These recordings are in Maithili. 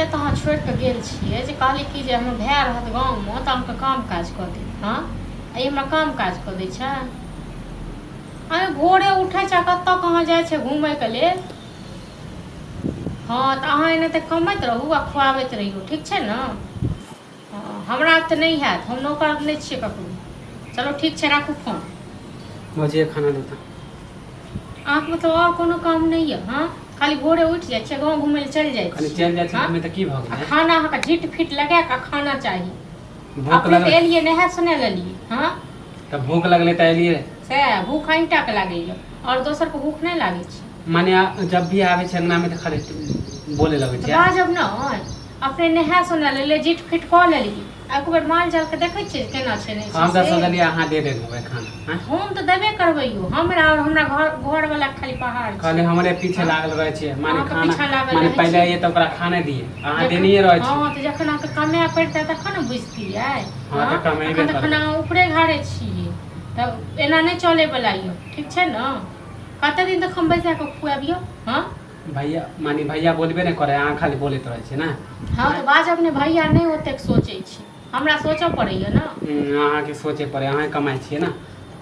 जे तहाँ छोड़ के गेल छिए जे कहली कि जे हमर भाय रहत गाँव में तो हमके काम काज कर दे। हाँ आई हमरा काम काज कर दै छै। अरे भोरे उठे छै कतऽ कहाँ जाइ छै घूमय के लेल। हाँ तो अहाँ एने तक कमैत रहू आ खुआबैत रहियो ठीक छै ना। हाँ हमरा तो नहीं हैत हम नौकर नहीं छिए ककरो। चलो ठीक छै राखू फोन। मुझे खाना देता अहाँके मतलब और कोनो काम नहीं है। हाँ खाली भोरे उठ जाइ छै गाँव घूमय ले चल जाइ खाली छी। चल जाइ छै हाँ? हमें त की भ गेलै। खाना अहाँके झीट फिट लगा के खाना चाहिए। भूख अपने तो लगले एलिए नहा सुने लेलिए। हाँ त भूख लगले त एलिए। से भूख अहिंटा के लागैए और दोसर के भूख नहीं लागे छै। माने जब भी आवे छै अंगना में त खाली बोले लगे छै। बाजब न अपने नहा सुना ले जीट फिट कऽ लेलिए। एक बेर माल जाल के देखै छियै केना छै नहीं हम त से। सोचलिए अहाँ दे देबै खाना। हाँ? हम तो देबे करबैयो हमरा और हमरा घर वाला खाली पहाड़ छै। खाली हमरे पीछे लागल रहे छै माने अहाँके खाना पीछा लागल माने रहै पहले छै। ये त ओकरा खाने दिए अहाँ देनिए रहे छी। हाँ तो जखन अहाँके कमाए पड़तै तखन न बुझतियै। हाँ त कमेबे तखन करबै। अहाँ ऊपरे घारे छियै तब एना नहीं चले वाला यो ठीक छै न। कते दिन तक हम बैसा के खुआबियो। हाँ भैया मानी भैया बोलबे नहीं करे अहाँ खाली बोलत रहे छै ना। हाँ तो बाज अपने भैया नहीं ओतेक सोचै छी हमरा सोचऽ पड़ैया ना। अहाँ के सोचे पड़े अहाँ कमाई छिए ना।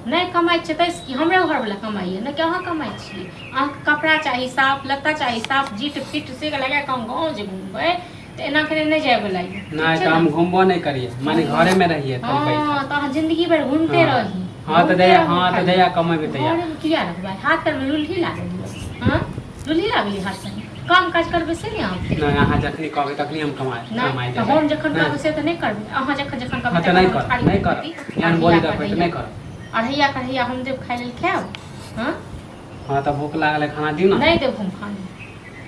नहीं कमाई छै तैस कि हमरे घर वाला कमाइए ना कि अहाँ कमाई छियै। अहाँके कपड़ा चाही साफ लत्ता चाही साफ जीट फिट से लगा के हम गाँव जे घूमबै तो एना करे नहीं जाए वाला ये। नहीं तो हम घूमबो नहीं करिए माने घरे में रहिए तो हाँ तो अहाँ जिंदगी भर घूमते हाँ। रही। हाँ तो दया हाँ तो दया कमेबे तैया। घरे में किया रखबै हाथ पर में लुल्ही लागल। हाँ लुल्ही लागली हाथ पर काम काज करबै से नहीं आप। नहीं अहाँ जखनी कहबै तखनी हम कमाई नहीं तो जाबै। हम जखन कहबै से तो नहीं करबै अहाँ जखन जखन कहबै हाँ तो नहीं कर नहीं कर यान बोली दबै तो नहीं कर। अढ़ैया कढ़ैया हम देव खाइ लेल खाएब। हाँ हाँ तो भूख लागल है खाना दियो ना। नहीं देव हम खाना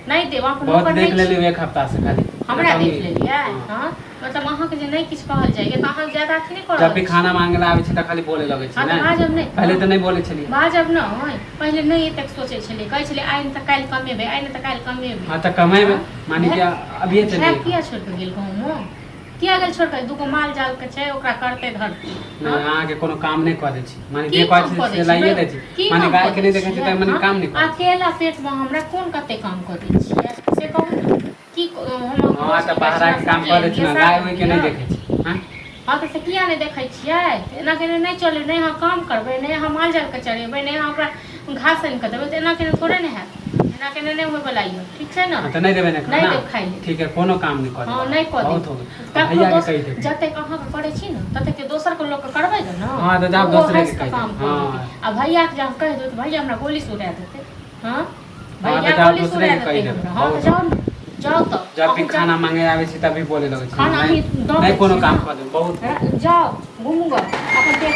नहीं देव आप बहुत नौकर देख नहीं लेली छी। एक हफ्ता से खाली हमरा देख लेलिए। हाँ। हाँ मतलब अहाँ के जे नहीं किछ कहल जाइए तो अहाँ ज्यादा अथी नहीं करब। जब भी खाना मांगे ला आवे छै त खाली बोले लगे छै हाँ तो ना। बाजब नहीं पहले तो नहीं बोले छलिए। बाजब नहीं पहले नहीं एतेक सोचे छलिए कहै छलिए आइ नहीं तो काल्हि कमेबै आइ नहीं तो काल्हि कमेबै। हाँ तो कमेबे माने कि अभी भाय चलिए। किया छोड़ के गेल गाँव में किया गेल छोड़ के दूगो माल जाल के छै ओकरा करते धरती। नहीं अहाँ के कोनो काम नहीं करे छी माने की जे काम कहै कऽ छै दै से लाइए छी? दे छी की माने काम गाय कऽ के नहीं दै देखे छी छियै? त माने हाँ? काम नहीं करे। अकेला पेट में हमरा कोन कते काम कर दै छियै से कहू न की हम हाँ तो बाहर के काम कर दे छी ना गाय ओइ के नहीं देखे छी। हाँ हाँ तो से किया नहीं देखै छियै एना के नहीं चले नहीं हम काम करबै नहीं हम माल जाल के चरेबै नहीं हम ओकरा घास आनि के देबै तो एना के थोड़े नहीं हैत एना के नहीं होय वाला ये ठीक छै ना। हाँ तो नहीं देबे ना नहीं देब खाइ ले। ठीक है कोनो काम नहीं करे। हाँ नहीं कर बहुत हो गया भैया के कहि दे। जतेक अहाँ के करै छी न ततेक के दोसर के लोग के करबै न। हाँ तो जाब ओहो दूसरे हँस के के कहि काम दे। कऽ हाँ देतै। आ भैया के जब कहि दो तो भैया हमरा गोली से उड़ा देतै। हाँ हाँ, भैया तो जाब गोली से दूसरे उड़ा के कहि देतै देबै। हमरा। हाँ तो जाओ न जाओ तो जब भी खाना मांगे आवे छी तभी बोले लगे छी खाना नहीं ही दऽ दै नहीं कोनो छी काम ना। कर दे बहुत जाओ घूमू अपन पेट